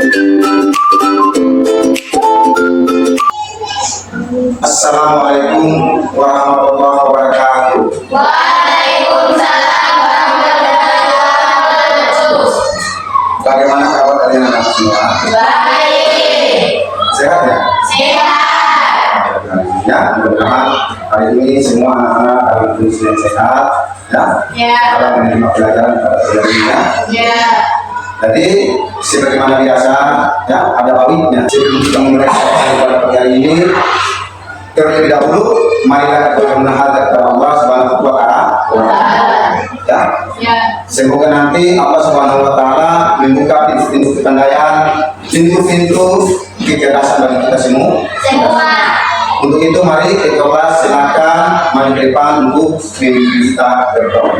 Assalamualaikum warahmatullahi wabarakatuh. Waalaikumsalam warahmatullahi wabarakatuh. Bagaimana kabar kalian anak semua? Baik. Sehat ya? Sehat. Ya, mudah-mudahan hari ini semua anak-anak dalam kondisi yang sehat Ya. dalam menerima pelajaran pada pelajarannya. Ya. Jadi sebagaimana biasa ya, ada baiknya sebelum kita memulai pada pagi hari ini, terlebih dahulu marilah kita bermunajat kepada Allah Subhanahu wa taala. Ya. Ya. Semoga nanti Allah Subhanahu wa taala membuka pintu-pintu kepandaian, pintu-pintu kecerdasan bagi kita semua. Untuk itu mari kita silakan mari ke depan untuk kita berdoa.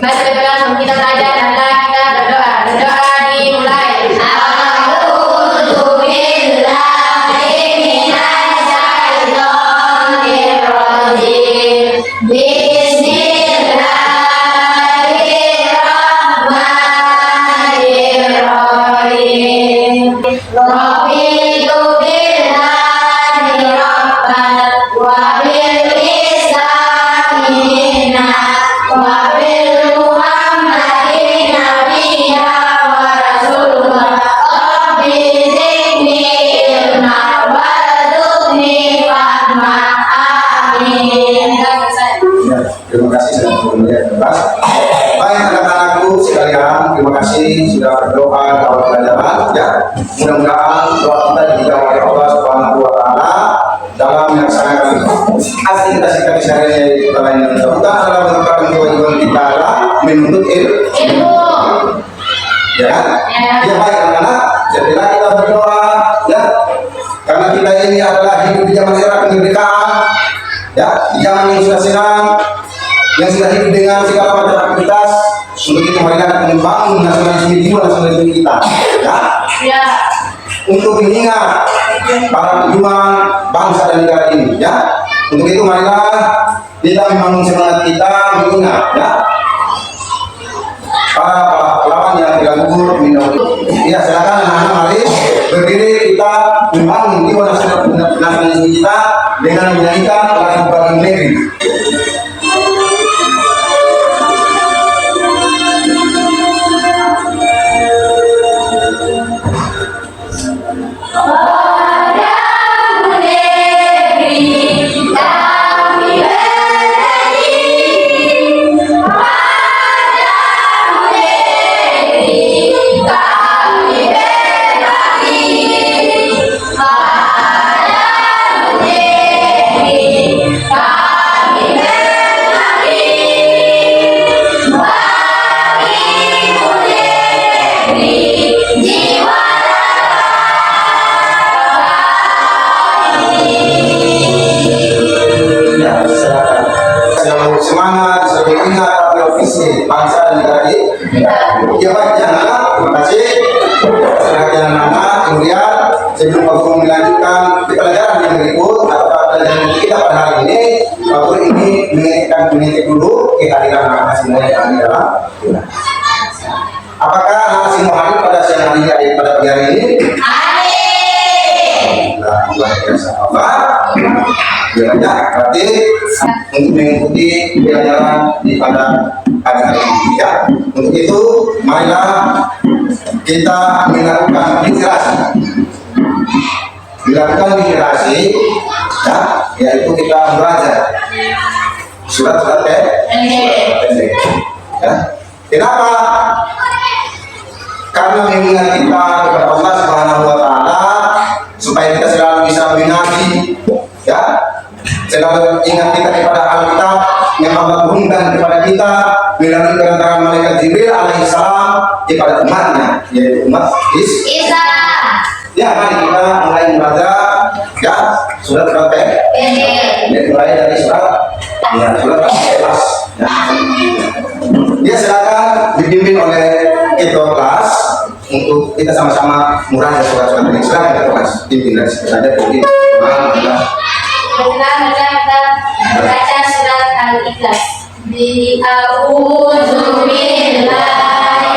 Mari sebelum kita belajar adalah kita berdoa. Berdoa dimulai. Terima kasih sudah melihat kelas. Baik anak-anakku sekalian, terima kasih sudah berdoa dalam pelajaran. Ya, mudah-mudahan doa kita dijawab oleh Allah Subhanahu wa taala dalam melaksanakan aktivitas kita sehari-hari yang kita adalah merupakan kewajiban kita adalah menuntut ilmu. Ya kan? Ya baik anak-anak, jadilah kita berdoa ya. Karena kita ini adalah hidup di zaman era kemerdekaan. Ya, di zaman yang sudah senang, yang sudah hidup dengan segala macam aktivitas. Untuk itu marilah kita membangun nasionalisme jiwa nasionalisme kita. Ya. Untuk mengingat para pejuang bangsa dan negara ini. Ya. Untuk itu marilah kita membangun semangat kita mengingat. Ya. Para pahlawan yang telah gugur minum. Ya, silakan anak-anak mari berdiri kita membangun jiwa nasionalisme kita dengan menyanyikan lagu Bangun Negeri. Semangat, selalu ingat visi bangsa dan negara ini. Ya baik anak-anak, terima kasih. Selanjutnya anak-anak, kemudian sebelum Pak Guru melanjutkan pelajaran yang berikut atau pelajaran kita pada hari ini, Pak Guru ini mengingatkan dulu kehadiran anak-anak semua yang ada di dalam kelas. Apakah anak semua hadir pada siang hari pada pagi hari ini? Nah, luar biasa apa? Ya, berarti untuk mengikuti pelajaran di pada pagi hari ini ya. Untuk itu marilah kita melakukan literasi. Ya, yaitu kita belajar surat-surat pendek. Ya. Kenapa? Karena mengingat kita kepada Allah Subhanahu wa taala supaya kita selalu bisa mengaji ya. Selalu ingat kita kepada Alkitab yang Allah turunkan kepada kita melalui kedatangan malaikat Jibril alaihissalam kepada umatnya, yaitu umat Islam. Ya, mari kita mulai membaca ya surat-surat pendek. Mulai dari surat kelas. Ya, silakan dipimpin oleh ketua kelas untuk kita sama-sama murah surat-surat pendek. Silakan ketua kelas pimpin dari situ saja. Kita baca surat Al-Ikhlas. Bi'a'udzu billahi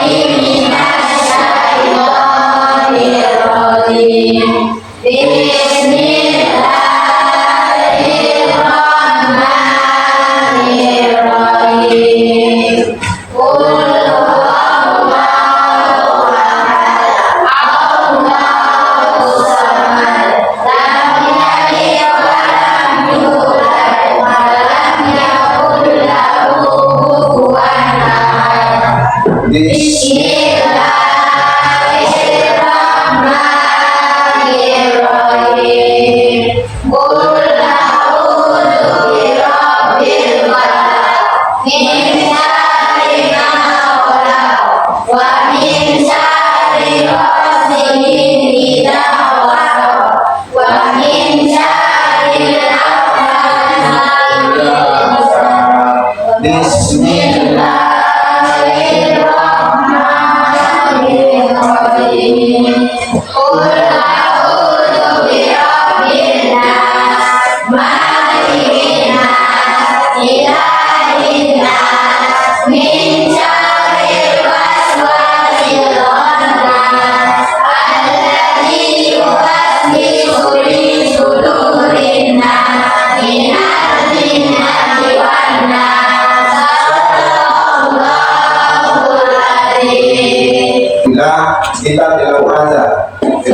min syarril waswasil khannas alladzi yuwaswisu fi sudurin nas minal jinnati wan nas. Sadaqallahul adzim. Bila kita tidak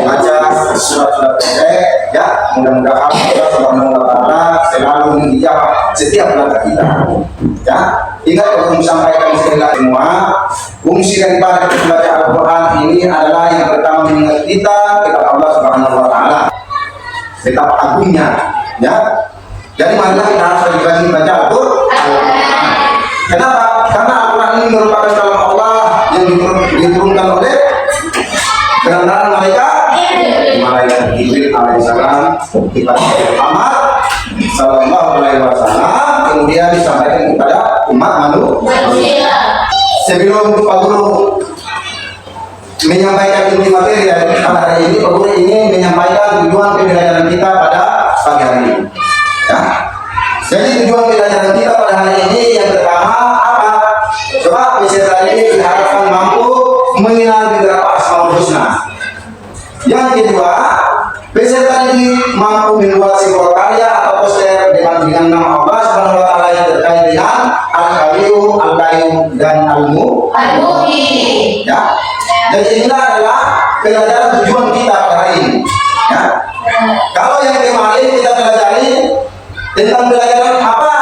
baca surat-surat pendek, ya mudah-mudahan Allah Subhanahu wa Ta'ala selalu menjawab setiap doa kita. Ya, ingat untuk sampaikan sekali lagi semua, fungsi daripada kita membaca Al-Quran ini adalah yang pertama mengingat kita kepada Allah Subhanahu wa Ta'ala, betapa agungnya. Ya, jadi marilah kita harus rajin baca Al-Quran. Kenapa? Karena Al-Quran ini merupakan kalam Allah yang diturunkan oleh kebenaran malaikat Jibril alaihissalam kepada Muhammad sallallahu alaihi wasallam, kemudian disampaikan kepada umat manusia. Sebelum Pak Guru menyampaikan inti materi pada hari ini, Pak Guru ingin menyampaikan tujuan pembelajaran kita pada pagi hari ini. Ya. Jadi tujuan pembelajaran kita pada hari ini yang pertama apa? Coba peserta ini diharapkan mampu mengenal beberapa asmaul husna. Yang kedua, peserta ini mampu membuat sebuah karya atau poster dengan nama Allah Subhanahu wa Ta'ala yang terkait dengan Al-Qawiyu, Al-Qayyum, dan Al-Mu'min. Ya. Jadi inilah adalah pelajaran tujuan kita pada hari ini. Ya. Kalau yang kemarin kita pelajari tentang pelajaran apa?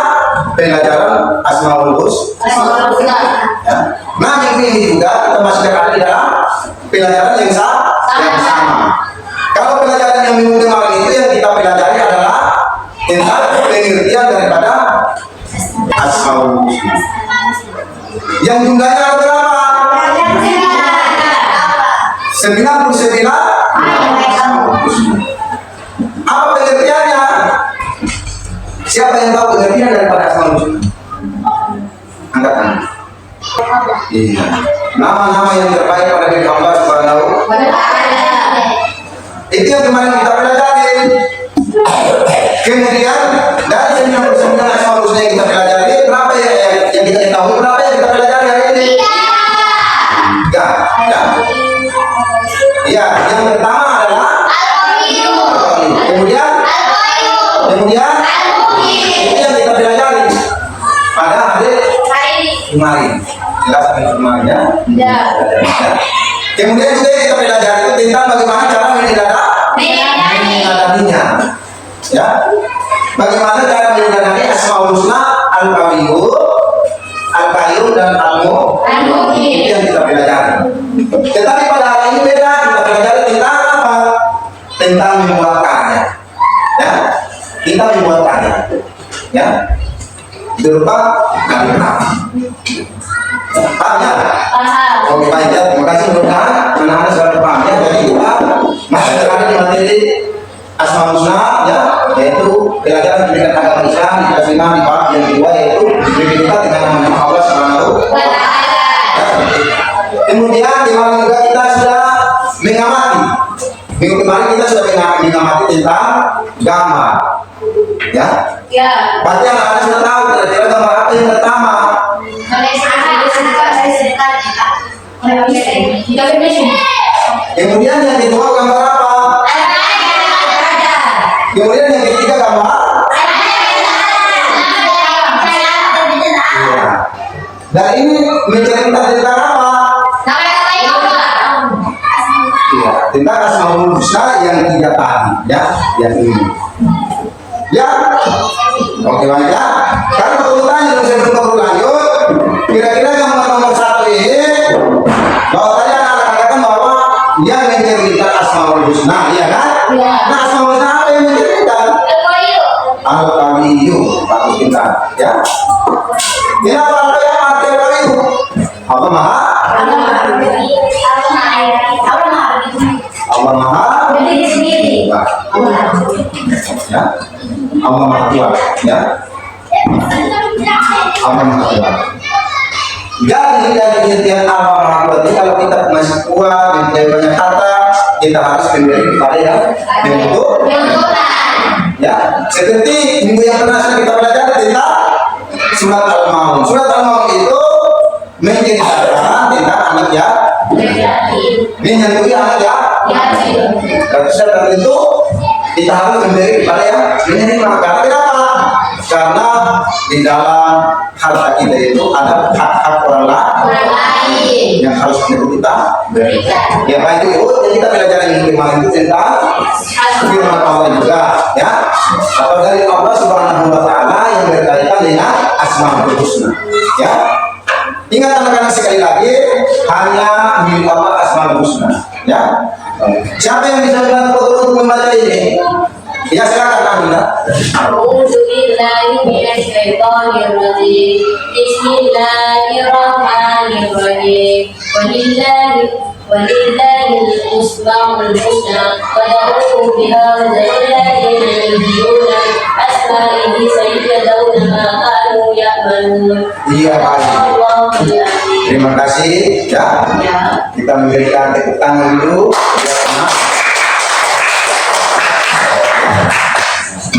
Pelajaran Asmaul Husna. Ya. Nah, yang ini juga kita masih ada dalam pelajaran yang sama. Kalau pelajaran yang minggu kemarin itu yang kita pelajari adalah tentang pengertian daripada Asmaul Husna. Yang jumlahnya ada berapa? 99 Asmaul Husna. Apa pengertiannya? Siapa yang tahu pengertian daripada Asmaul Husna? Angkat tangan. Iya. Nama-nama yang terbaik pada diri Allah Subhanahu wa Ta'ala. Itu yang kemarin kita pelajari. Kemudian dari 99 Asmaul Husna yang kita pelajari, berapa yang kita tahu? Berapa yang kita pelajari hari ini? 3. Ya. Ya, yang pertama adalah Al-Qawiyu. Kemudian Al-Mu'min. Itu yang kita pelajari pada hari kemarin. Jelas kemarin ya? Ya. Kemudian juga kita pelajari itu tentang bagaimana cara menyadarinya. Ya. Bagaimana cara menyadari Asmaul Husna, Al-Qawiyu, Al-Qayyum, dan Al-Mu'min. Itu yang kita pelajari. Tetapi pada hari ini beda, kita pelajari tentang apa? Tentang membuat karya. Ya. Kita membuat karya. Ya. Berupa kalimat. Paham ya? Oke, baik ya. Terima kasih mudah-mudahan anak-anak sudah paham ya. Jadi kita masih berada di materi Asmaul Husna ya, yaitu pelajaran pendidikan agama Islam di kelas 5 di bab yang kedua, yaitu berbicara dengan nama Allah Subhanahu wa Ta'ala. Kemudian di malam juga kita sudah mengamati. Minggu kemarin kita sudah mengamati tentang gambar. Ya. Ya. Berarti anak-anak sudah tahu kira-kira gambar apa yang pertama? Kemudian yang kedua gambar apa? Kemudian yang ketiga gambar? Ya. Dan ini menceritakan tentang apa? Ya, tentang Asmaul Husna yang 3 tadi, ya, yang ini. Ya, oke baik ya. Karena urutannya yang sebelum baru lanjut, kira-kira yang nomor 1 ini, bahwa tadi anak katakan bahwa yang menceritakan Asmaul Husna, ya kan? Ya. Nah, Asmaul Husna apa yang menceritakan? Al-Qawiyu, bagus kita, ya. Kenapa apa yang arti Al-Qawiyu? Allah Maha. Allah Maha. Ya. Allah Maha Kuat, ya. Allah Maha Kuat. Jadi dari pengertian Allah Maha Kuat ini, kalau kita masih kuat, mempunyai banyak kata, kita harus memberi kepada yang bentuk. Ya, seperti minggu yang pernah kita pelajari tentang surat Al-Maun. Surat Al-Maun itu menceritakan tentang anak ya, menyantui anak ya. Dan setelah itu kita harus memberi kepada yang menerima. Karena kenapa? Karena di dalam harta kita itu ada hak-hak orang lain yang harus kita berikan. Ya baik itu yang kita belajar yang kemarin itu tentang firman Allah juga, ya. Atau dari Allah Subhanahu Wa Taala yang berkaitan dengan Asmaul Husna, ya. Ingat anak-anak sekali lagi, hanya milik Allah Asmaul Husna, ya. Siapa yang bisa bilang untuk membaca ini? Ya silakan Anda. A'udzu billahi minasy syaithanir rajim. Bismillahirrahmanirrahim. Walillahil asmaul husna fad'uhu biha wa dzalil ladina yu'minuna asma'ihi sayyiduna ma kanu ya'malun. Iya baik. Terima kasih ya. Kita memberikan tepuk tangan dulu.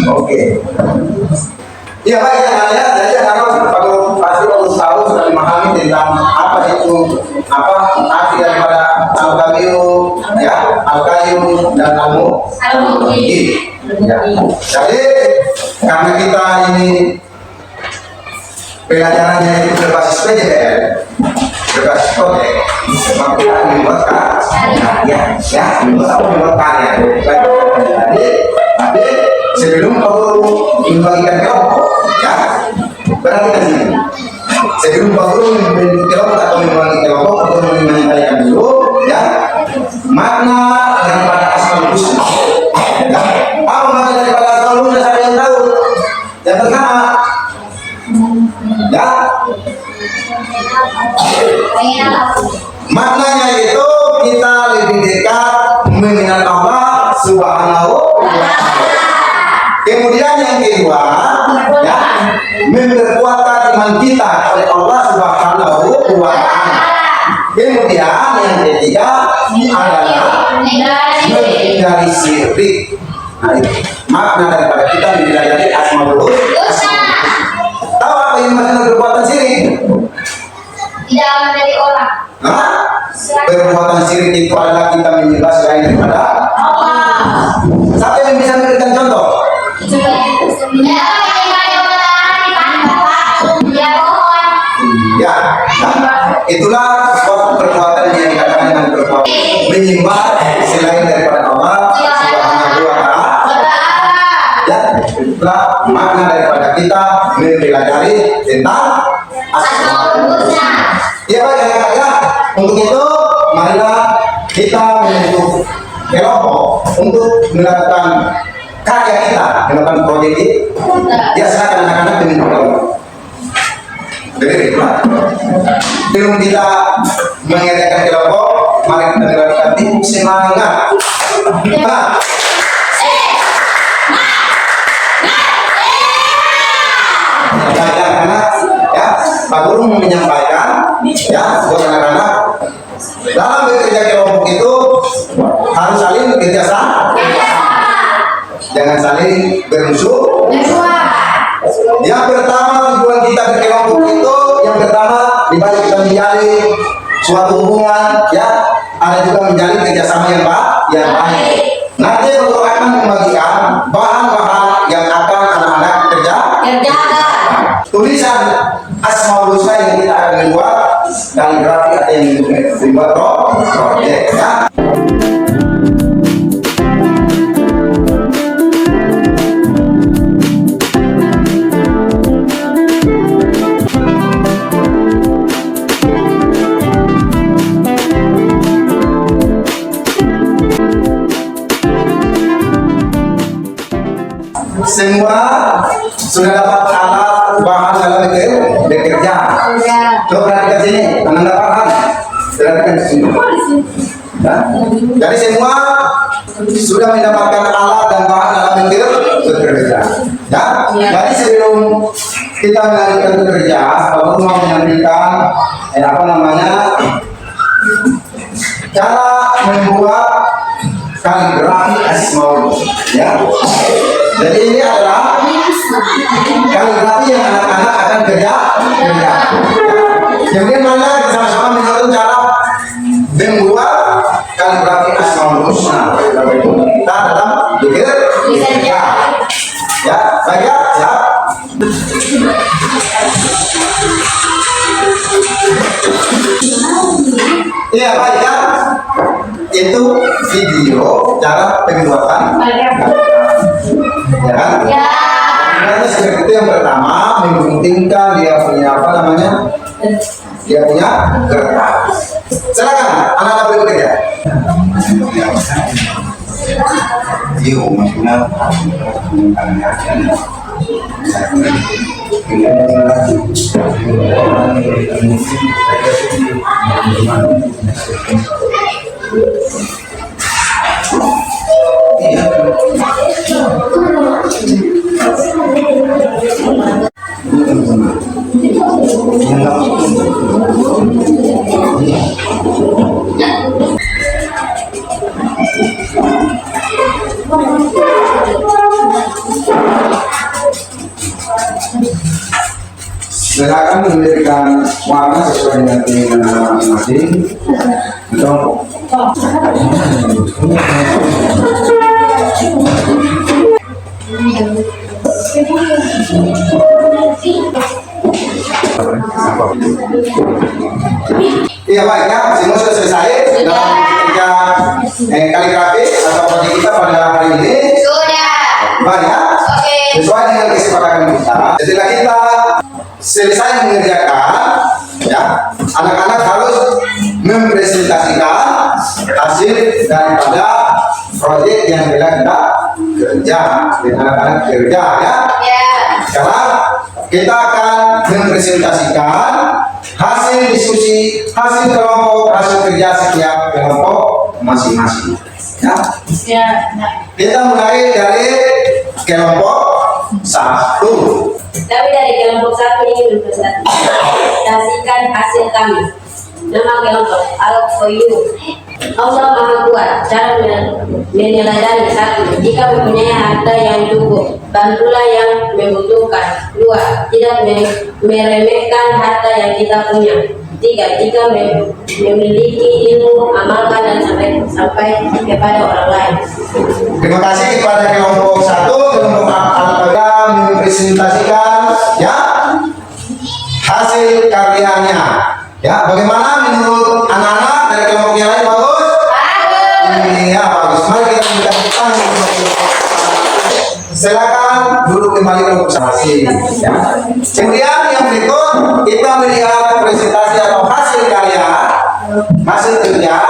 Oke. Iya baik ya. Jadi kalau pasti harus tahu sudah memahami tentang apa itu arti daripada al-kabiyu, ya, al-qayyum dan al-mu'id. Ya. Jadi karena kita ini pelajarannya itu berbasis PJDL, berbasis proyek, memang kita membuat karya. Jadi sebelum kau membagikan kelompok, ya, perhatikan sini. Sebelum kau membagi kelompok atau membagi kelompok atau menyampaikan dulu, ya, makna daripada Asmaul Husna. Ya, apa makna daripada Asmaul Husna? Siapa yang tahu? Yang pertama, ya, maknanya itu kita lebih dekat mengenal Allah Subhanahu wa Ta'ala. Kemudian yang kedua, ya, memperkuatkan iman kita oleh Allah Subhanahu wa Ta'ala. Kemudian yang ketiga adalah menghindari syirik. Nah, itu makna daripada kita mempelajari Asmaul Husna. Tahu apa yang maksudnya perbuatan syirik? Tidak menjadi orang. Perbuatan syirik itu adalah kita menyembah selain daripada Allah. Siapa yang bisa memberikan contoh? Ya, nah, itulah suatu perbuatan yang dikatakan dengan perbuatan menyembah selain daripada Allah Subhanahu wa Ta'ala. Ya, itulah makna daripada kita mempelajari tentang Asmaul Husna. Ya Pak, ya. Untuk itu, marilah kita membentuk kelompok untuk melakukan karya kita, melakukan proyek ini. Ya, silakan anak-anak membentuk kelompok. Jadi, sebelum kita mengadakan kelompok, mari kita melakukan titik semangat. Anak-anak, ya, Pak Guru menyampaikan, ya, buat anak-anak, dalam bekerja kelompok itu harus saling bekerja sama, jangan saling bermusuh. Yang pertama tujuan kita berkelompok itu, yang pertama dibalik kita menjalin suatu hubungan, ya, ada juga menjalin kerjasama yang baik. Nanti kalau akan membagikan bahan-bahan yang akan anak-anak kerjakan. Tulisan Asmaul Husna yang kita akan buat, kaligrafi atau yang dibuat proyek, ya. Semua sudah dapat alat bahan dalam bekerja. Coba perhatikan sini, anak dapat perhatikan di sini. Ya? Jadi semua sudah mendapatkan alat dan bahan dalam bekerja. Ya? Jadi sebelum kita melanjutkan bekerja, kalau mau menyampaikan cara membuat kaligrafi Asmaul Husna, ya. Jadi ini adalah kaligrafi yang anak-anak akan kerja. Kemudian mana kita sama-sama menonton cara membuat kaligrafi Asmaul Husna. Kita dalam pikir ya. Ya, baik ya. Ya. Iya, baik ya. Itu video cara pembuatan ya kan? Ya. Sebenarnya skrip itu yang pertama mementingkan dia punya apa namanya? Dia punya kertas. Silakan, anak-anak berikutnya. Iya, maksudnya silakan memberikan warna sesuai dengan keinginan masing-masing. Untuk iya baik ya, semua sudah selesai dalam ketika kaligrafi atau proyek kita pada hari ini. Sudah. Baik ya. Oke. Sesuai dengan kesepakatan kita. Setelah kita selesai mengerjakan, ya, anak-anak harus mempresentasikan hasil daripada proyek yang telah kita kerja dan anak-anak kerja ya. Ya. Sekarang kita akan mempresentasikan hasil diskusi, hasil kelompok, hasil kerja setiap kelompok masing-masing. Ya. Ya. Kita mulai dari kelompok 1. Kami dari kelompok 1 ingin mempresentasikan hasil kami. Nama kelompok Al-Qayyum. Allah Maha Kuat. Cara meneladani: 1. Jika mempunyai harta yang cukup, bantulah yang membutuhkan. 2. Tidak meremehkan harta yang kita punya. 3. Jika memiliki ilmu, amalkan dan sampai kepada orang lain. Terima kasih kepada kelompok 1, kelompok Al-Qayyum mempresentasikan ya hasil karyanya. Ya, bagaimana menurut anak-anak dari kelompok yang lain? Bagus? Iya, bagus. Mari kita minta tepuk tangan. Silakan duduk kembali kelompok masing. Ya. Kemudian yang berikut kita melihat presentasi atau hasil karya, hasil kerja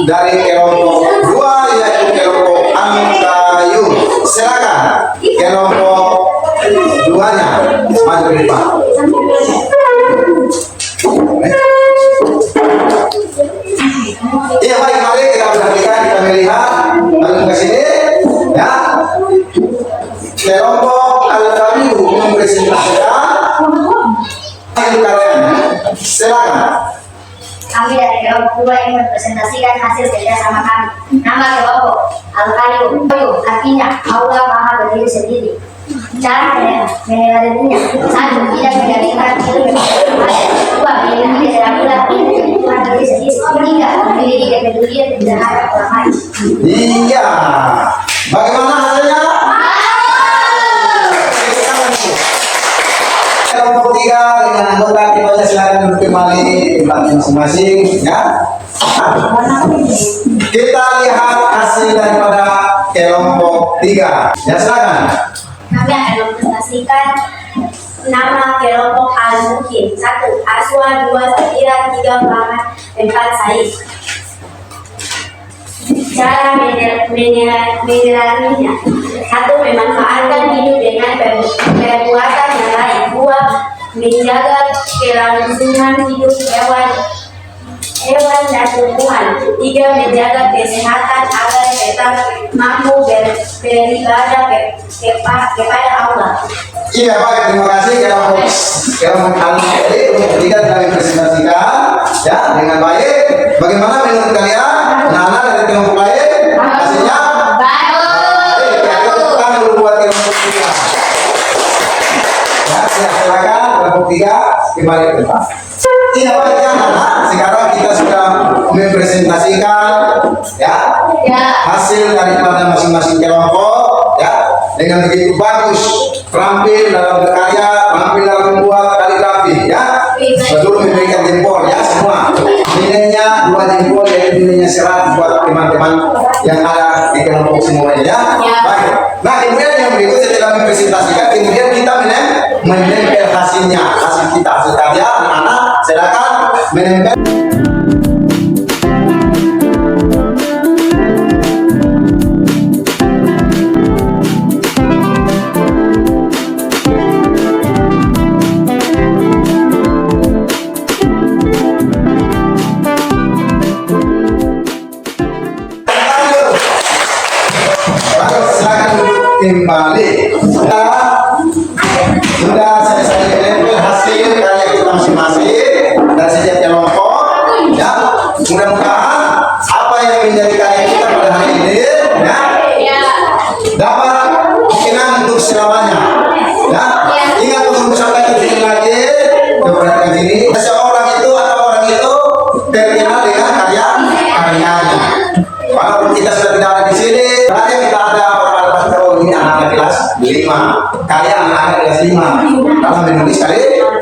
dari kelompok 2 yaitu kelompok Al-Qayyum. Silakan kelompok 2-nya maju ke depan. Iya baik, mari kita perhatikan, kita melihat lalu ke sini ya. Kelompok Al-Qayyum mempresentasikan hasil karyanya. Silakan. Kami dari kelompok 2 yang mempresentasikan hasil kerjasama kami. Nama kelompok Al-Qayyum artinya Allah Maha Berdiri Sendiri. Cara meneladaninya: 1. Tidak menjadikan ilmu. 2. Memiliki keterampilan Tuhan Berdiri Sendiri. 3. Memiliki kepedulian terhadap orang lain. Iya. Bagaimana hasilnya? Kelompok 3 dengan anggota timnya silakan duduk kembali di tempat masing-masing ya. Kita lihat hasil daripada kelompok 3. Ya silakan. Kami akan mempresentasikan nama kelompok Al-Mukin. 1. Aswa. 2. Satira. 3. Muhammad. 4. Said. Cara menerangnya: 1. Memanfaatkan hidup dengan perbuatan yang lain. 2. Menjaga kelangsungan hidup hewan dan tumbuhan. 3. Menjaga kesehatan agar tetap mampu beribadah kepada Allah. Iya baik, terima kasih kelompok Al-Qayyum untuk kita telah mempresentasikan ya dengan baik. Bagaimana menurut kalian anak-anak dari kelompok lain hasilnya? Bagus. Kita dulu buat kelompok 3. Ya, silakan kelompok 3 kembali ke depan. Iya Pak, ya, anak. Sekarang kita sudah mempresentasikan ya Ya. hasil daripada masing-masing kelompok ya dengan begitu bagus, terampil dalam berkarya, terampil dalam membuat kaligrafi ya. Sebelum memberikan jempol ya semua. Nilainya 2 jempol, yaitu nilainya 100 buat teman-teman yang ada di kelompok semuanya ya. Ya. Baik. Nah kemudian yang berikut setelah mempresentasikan, kemudian kita menempel hasilnya, hasil kita, hasil karya anak-anak, silakan menempel. Bagus, silakan duduk kembali. Sudah selesai menempel hasil karya kita masing-masing dari setiap kelompok. Ya, mudah-mudahan apa yang menjadi karya kita pada hari ini ya Ya. dapat dikenang untuk selamanya. Ya, ingat untuk sampai ke sini lagi, perhatikan sini. Seseorang itu atau orang itu terkenal dengan karyanya. Walaupun kita sudah tidak ada di sini, karya kita ada orang tahu ini anak-anak kelas 5. Karya anak-anak kelas 5 dalam menulis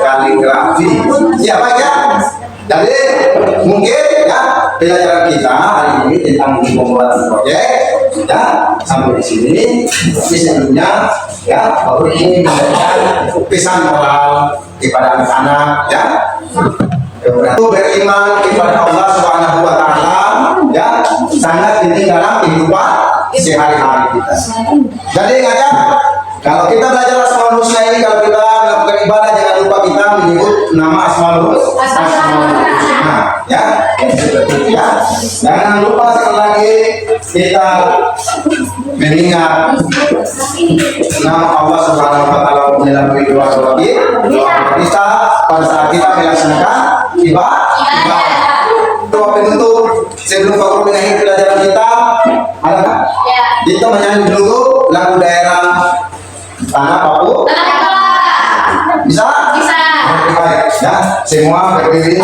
kaligrafi. Iya Pak ya. Jadi mungkin ya pelajaran kita hari ini tentang pembuatan proyek ya sampai di sini. Tapi sebelumnya ya Bapak ini memberikan pesan moral kepada anak-anak ya. Itu beriman kepada Allah Subhanahu wa Ta'ala ya, sangat penting dalam kehidupan sehari-hari kita. Jadi ingat ya, kalau kita belajar Asmaul Husna ini, kalau kita melakukan ibadah, jangan lupa kita menyebut nama Asmaul Husna ya. Ya, jangan lupa sekali lagi kita mengingat nama Allah Subhanahu wa Ta'ala melalui doa kita pada saat kita melaksanakan ibadah. Doa penutup sebelum Pak Guru mengakhiri pelajaran kita, ada nggak? Ya. Kita menyanyi dulu lagu daerah Tanah Papua. Bisa? Bisa. Oke, baik. Ya, semua berdiri.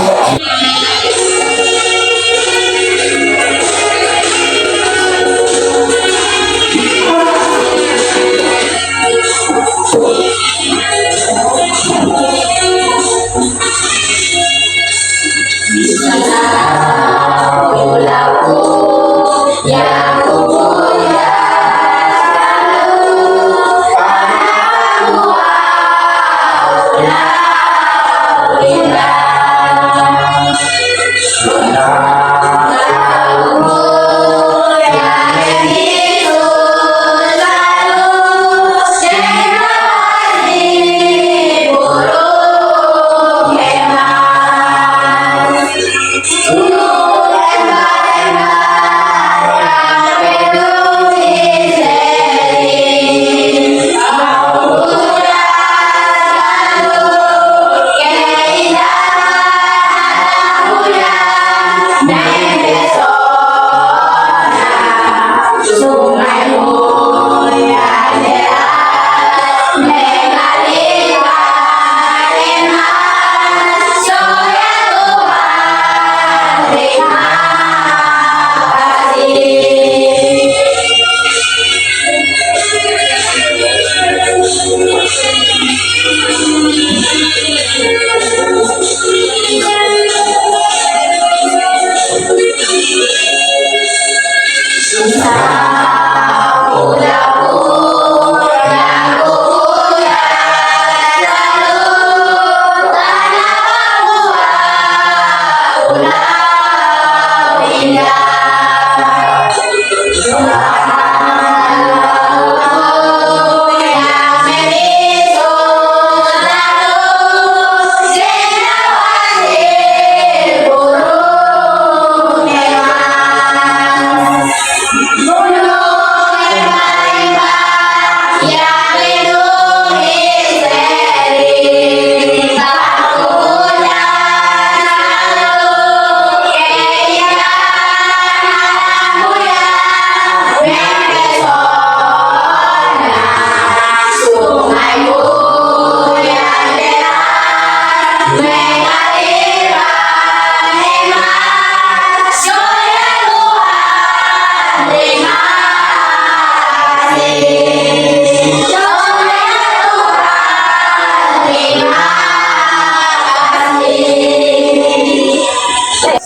Thank you.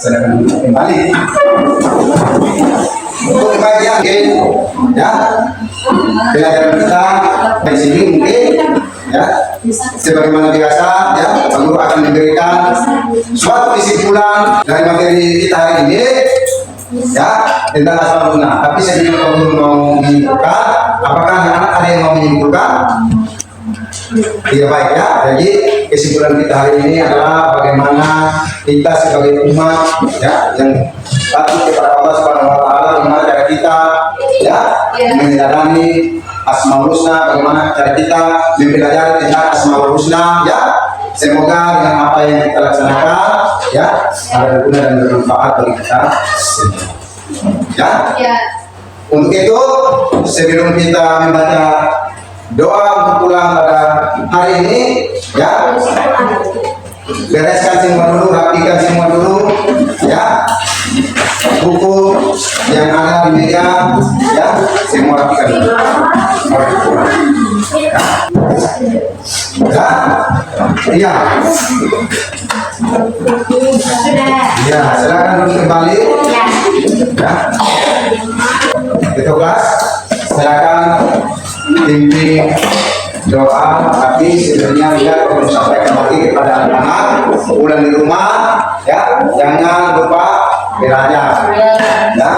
silakan duduk kembali. Untuk bagian mungkin ya pelajaran kita di sini mungkin ya sebagaimana biasa ya guru akan memberikan suatu kesimpulan dari materi kita hari ini ya tentang asal guna. Tapi sebelum guru mau menyimpulkan, apakah anak-anak ada yang mau menyimpulkan? Tidak baik ya. Jadi kesimpulan kita hari ini adalah bagaimana kita sebagai umat ya yang taat kepada Allah Subhanahu wa taala, bagaimana cara kita ya menyadari Asmaul Husna, bagaimana cara kita mempelajari tentang Asmaul Husna ya. Semoga dengan apa yang kita laksanakan ya ada berguna dan bermanfaat bagi kita ya. Untuk itu sebelum kita membaca doa untuk pulang pada hari ini ya, bereskan semua dulu, rapikan semua dulu ya, buku yang ada di meja ya semua rapikan dulu ya. Iya ya, silakan duduk kembali ya. Itu kelas silakan pimpin doa. Tapi sebenarnya lihat perlu sampaikan lagi kepada anak-anak pulang di rumah ya, jangan lupa belajar ya,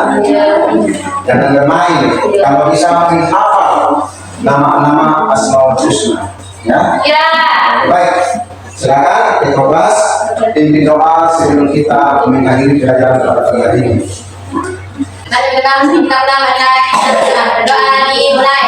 jangan bermain. Kalau bisa menghafal nama-nama Asmaul Husna ya. Baik, silakan kelas pimpin doa sebelum kita mengakhiri pelajaran pada pagi hari ini. Mari kita berdoa dimulai.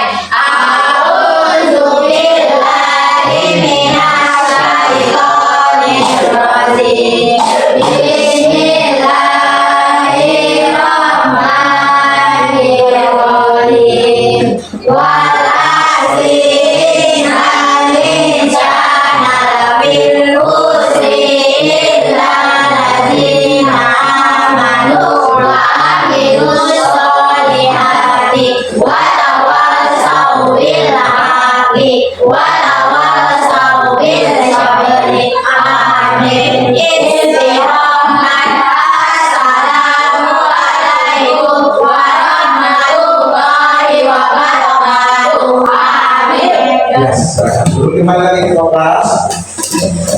Kembali lagi ke kelas.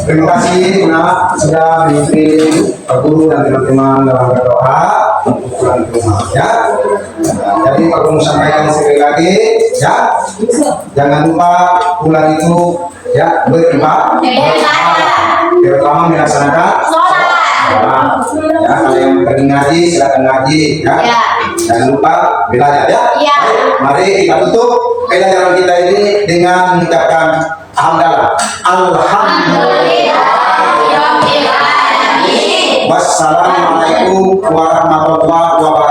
Terima kasih sudah memimpin Pak Guru dan teman-teman dalam berdoa untuk pulang ke rumah ya. Jadi Pak Guru sampaikan sekali lagi ya, jangan lupa pulang itu ya beribadah, terutama melaksanakan sholat ya. Kalau yang pergi ngaji silakan ngaji ya. Jangan lupa belajar ya. Mari kita tutup pelajaran kita ini dengan mengucapkan alhamdulillah. Wassalamualaikum warahmatullahi wabarakatuh.